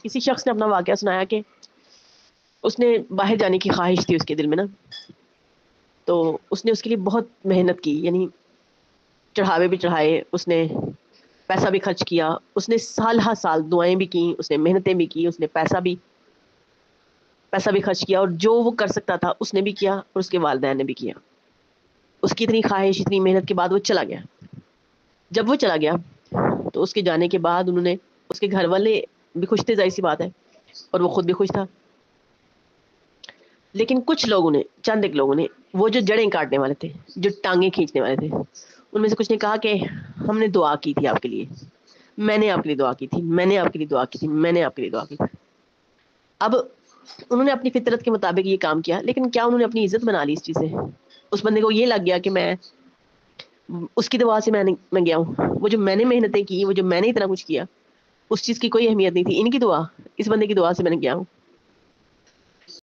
کسی شخص نے اپنا واقعہ سنایا کہ اس نے باہر جانے کی خواہش تھی اس کے دل میں نا، تو اس نے اس کے لیے بہت محنت کی، یعنی چڑھاوے بھی چڑھائے، اس نے پیسہ بھی خرچ کیا، اس نے سال ہا سال دعائیں بھی کی، اس نے محنتیں بھی کی، اس نے پیسہ بھی خرچ کیا، اور جو وہ کر سکتا تھا اس نے بھی کیا، اور اس کے والدین نے بھی کیا. اس کی اتنی خواہش، اتنی محنت کے بعد وہ چلا گیا. جب وہ چلا گیا تو اس کے جانے کے بعد انہوں نے، اس کے گھر والے بھی خوش تھے، ظاہر سی بات ہے، اور وہ خود بھی خوش تھا. لیکن کچھ لوگوں نے، چند ایک لوگوں نے، وہ جو جڑیں کاٹنے والے تھے، جو ٹانگیں کھینچنے والے تھے، ان میں سے کچھ نے کہا کہ ہم نے دعا کی تھی آپ کے لیے، میں نے آپ کے لیے دعا کی تھی، میں نے آپ کے لیے دعا کی تھی، میں نے آپ کے لیے دعا کی تھی. اب انہوں نے اپنی فطرت کے مطابق یہ کام کیا، لیکن کیا انہوں نے اپنی عزت بنا لی اس چیز سے؟ اس بندے کو یہ لگ گیا کہ میں اس کی دعا سے میں گیا ہوں، وہ جو میں نے محنتیں کی، وہ جو میں نے اتنا کچھ کیا، اس چیز کی کوئی اہمیت نہیں تھی. ان کی دعا، اس بندے کی دعا سے میں نے گیا ہوں.